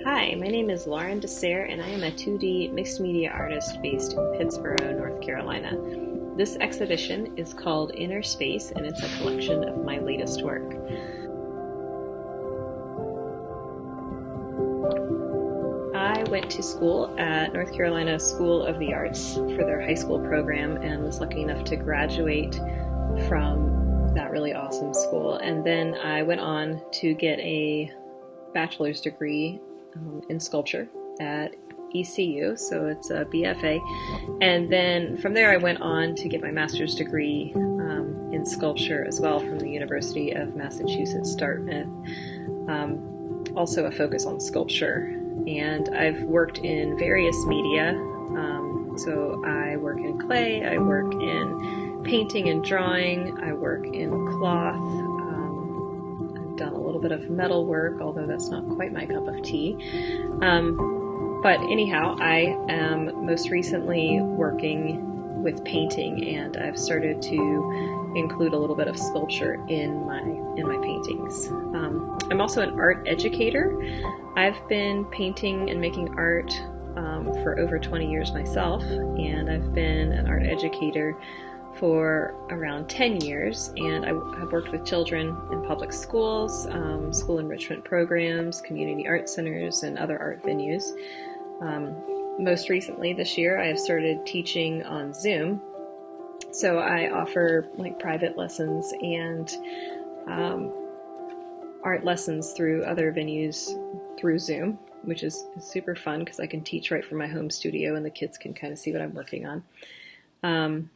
Hi, my name is Lauren Dessert, and I am a 2D mixed media artist based in Pittsboro, North Carolina. This exhibition is called Inner Space, and it's a collection of my latest work. I went to school at North Carolina School of the Arts for their high school program and was lucky enough to graduate from that really awesome school. And then I went on to get a bachelor's degree in sculpture at ECU, so it's a BFA. And then from there I went on to get my master's degree in sculpture as well from the University of Massachusetts Dartmouth. Also a focus on sculpture. And I've worked in various media. So I work in clay, I work in painting and drawing, I work in cloth. Done a little bit of metal work, although that's not quite my cup of tea. But anyhow, I am most recently working with painting, and I've started to include a little bit of sculpture in my paintings. I'm also an art educator. I've been painting and making art for over 20 years myself, and I've been an art educator for around 10 years, and I have worked with children in public schools, school enrichment programs, community art centers, and other art venues. Most recently this year, I have started teaching on Zoom. So I offer private lessons and art lessons through other venues through Zoom, which is super fun because I can teach right from my home studio and the kids can kind of see what I'm working on.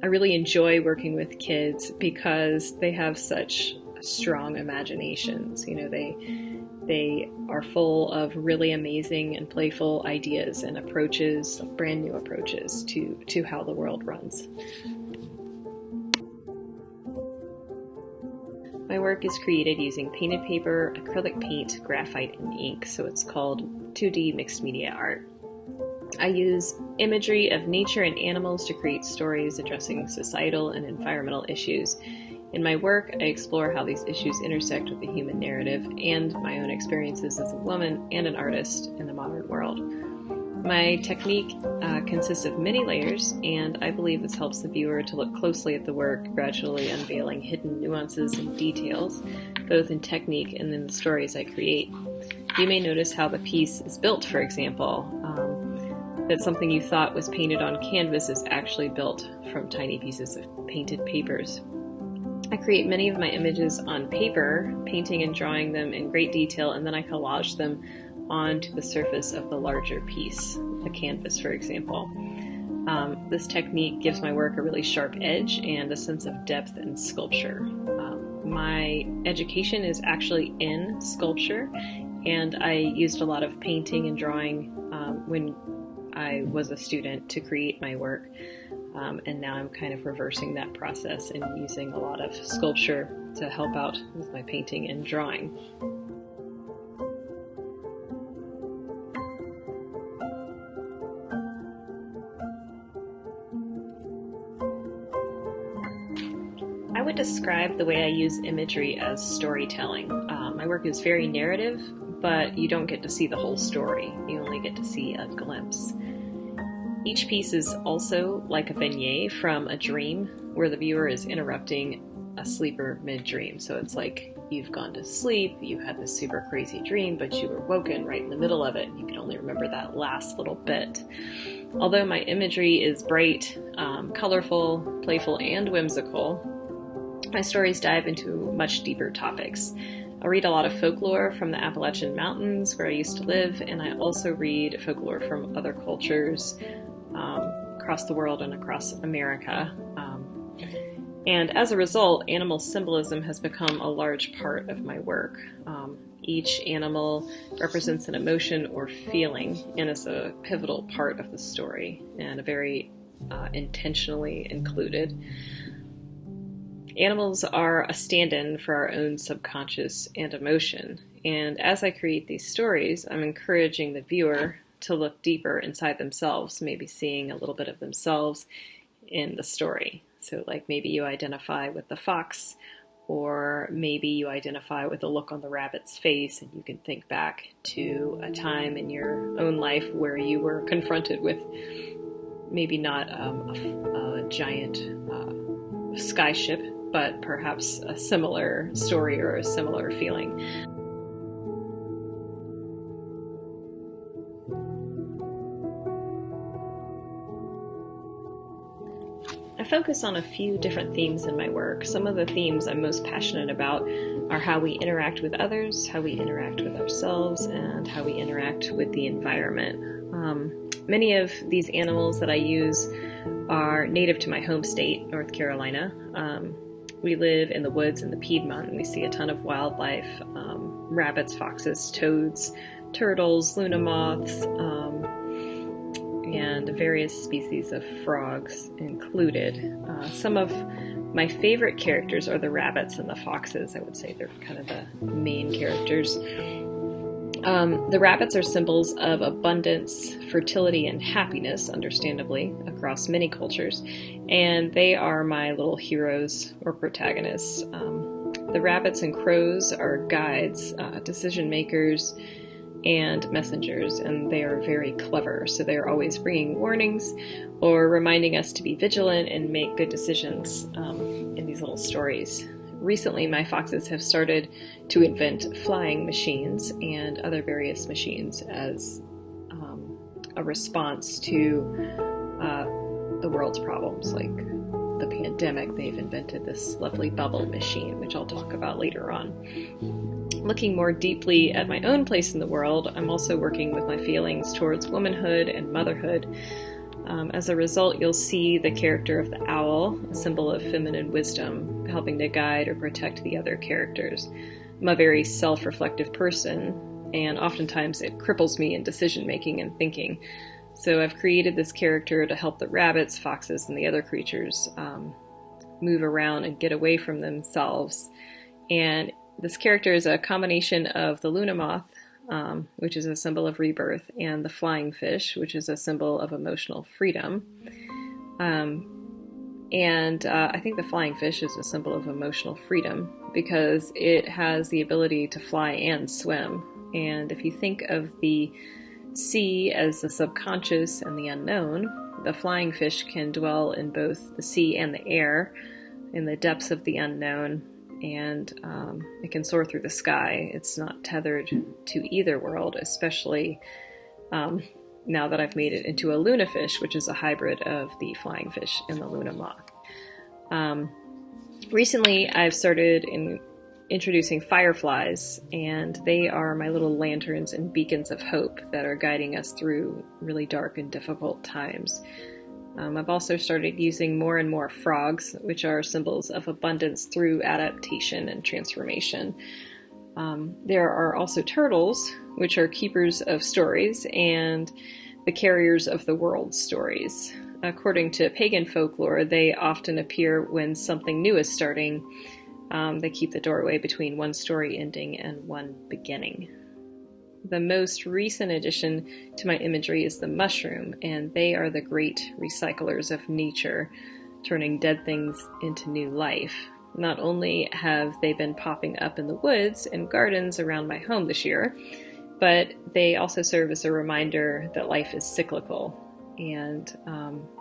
I really enjoy working with kids because they have such strong imaginations. You know, they are full of really amazing and playful ideas and approaches, brand new approaches to how the world runs. My work is created using painted paper, acrylic paint, graphite, and ink, so it's called 2D mixed media art. I use imagery of nature and animals to create stories addressing societal and environmental issues. In my work, I explore how these issues intersect with the human narrative and my own experiences as a woman and an artist in the modern world. My technique consists of many layers, and I believe this helps the viewer to look closely at the work, gradually unveiling hidden nuances and details, both in technique and in the stories I create. You may notice how the piece is built, for example. That something you thought was painted on canvas is actually built from tiny pieces of painted papers. I create many of my images on paper, painting and drawing them in great detail, and then I collage them onto the surface of the larger piece, a canvas, for example. This technique gives my work a really sharp edge and a sense of depth and sculpture. My education is actually in sculpture, and I used a lot of painting and drawing when I was a student to create my work, and now I'm kind of reversing that process and using a lot of sculpture to help out with my painting and drawing. I would describe the way I use imagery as storytelling. My work is very narrative, but you don't get to see the whole story. You only get to see a glimpse. Each piece is also like a vignette from a dream where the viewer is interrupting a sleeper mid-dream. So it's like you've gone to sleep, you had this super crazy dream, but you were woken right in the middle of it. You can only remember that last little bit. Although my imagery is bright, colorful, playful, and whimsical, my stories dive into much deeper topics. I read a lot of folklore from the Appalachian Mountains, where I used to live, and I also read folklore from other cultures across the world and across America. And as a result, animal symbolism has become a large part of my work. Each animal represents an emotion or feeling and is a pivotal part of the story, and a very intentionally included. Animals are a stand-in for our own subconscious and emotion, and as I create these stories, I'm encouraging the viewer to look deeper inside themselves, maybe seeing a little bit of themselves in the story. So maybe you identify with the fox or maybe you identify with the look on the rabbit's face and you can think back to a time in your own life where you were confronted with maybe not a giant skyship, but perhaps a similar story or a similar feeling. I focus on a few different themes in my work. Some of the themes I'm most passionate about are how we interact with others, how we interact with ourselves, and how we interact with the environment. Many of these animals that I use are native to my home state, North Carolina. We live in the woods in the Piedmont, and we see a ton of wildlife, rabbits, foxes, toads, turtles, luna moths, and various species of frogs included. Some of my favorite characters are the rabbits and the foxes. I would say they're kind of the main characters. The rabbits are symbols of abundance, fertility, and happiness, understandably, across many cultures, and they are my little heroes or protagonists. The rabbits and crows are guides, decision makers, and messengers, and they are very clever, so they're always bringing warnings or reminding us to be vigilant and make good decisions in these little stories. Recently, my foxes have started to invent flying machines and other various machines as a response to the world's problems, like the pandemic. They've invented this lovely bubble machine, which I'll talk about later on. Looking more deeply at my own place in the world, I'm also working with my feelings towards womanhood and motherhood. As a result, you'll see the character of the owl, a symbol of feminine wisdom, helping to guide or protect the other characters. I'm a very self-reflective person, and oftentimes it cripples me in decision-making and thinking. So I've created this character to help the rabbits, foxes, and the other creatures move around and get away from themselves. And this character is a combination of the luna moth, which is a symbol of rebirth, and the flying fish, which is a symbol of emotional freedom. I think the flying fish is a symbol of emotional freedom because it has the ability to fly and swim. And if you think of the sea as the subconscious and the unknown, the flying fish can dwell in both the sea and the air, in the depths of the unknown, and it can soar through the sky. It's not tethered to either world, especially now that I've made it into a luna fish, which is a hybrid of the flying fish and the luna moth. Recently, I've started introducing fireflies, and they are my little lanterns and beacons of hope that are guiding us through really dark and difficult times. I've also started using more and more frogs, which are symbols of abundance through adaptation and transformation. There are also turtles, which are keepers of stories and the carriers of the world's stories. According to pagan folklore, they often appear when something new is starting. They keep the doorway between one story ending and one beginning. The most recent addition to my imagery is the mushroom, and they are the great recyclers of nature, turning dead things into new life. Not only have they been popping up in the woods and gardens around my home this year, but they also serve as a reminder that life is cyclical, and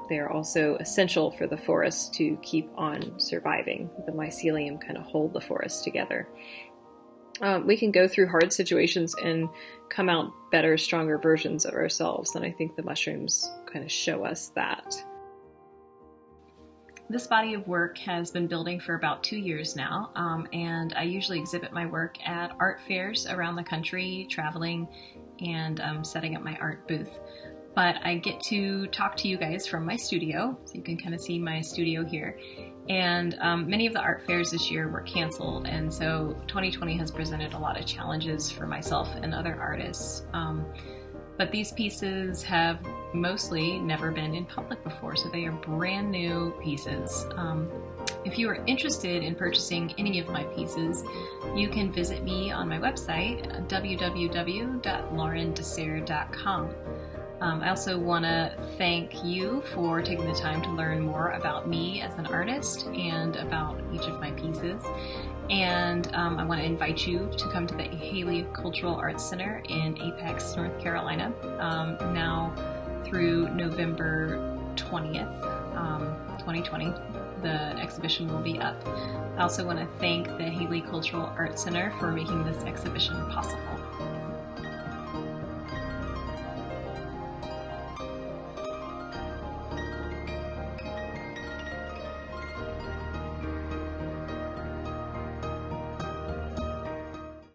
they are also essential for the forest to keep on surviving. The mycelium kind of hold the forest together. We can go through hard situations and come out better, stronger versions of ourselves, and I think the mushrooms kind of show us that. This body of work has been building for about 2 years now, and I usually exhibit my work at art fairs around the country, traveling and setting up my art booth. But I get to talk to you guys from my studio, so you can kind of see my studio here. And many of the art fairs this year were canceled, and so 2020 has presented a lot of challenges for myself and other artists. But these pieces have mostly never been in public before, so they are brand new pieces. If you are interested in purchasing any of my pieces, you can visit me on my website, www.laurendesser.com. I also want to thank you for taking the time to learn more about me as an artist and about each of my pieces. And I want to invite you to come to the Halle Cultural Arts Center in Apex, North Carolina, now through November 20th, 2020. The exhibition will be up. I also want to thank the Halle Cultural Arts Center for making this exhibition possible.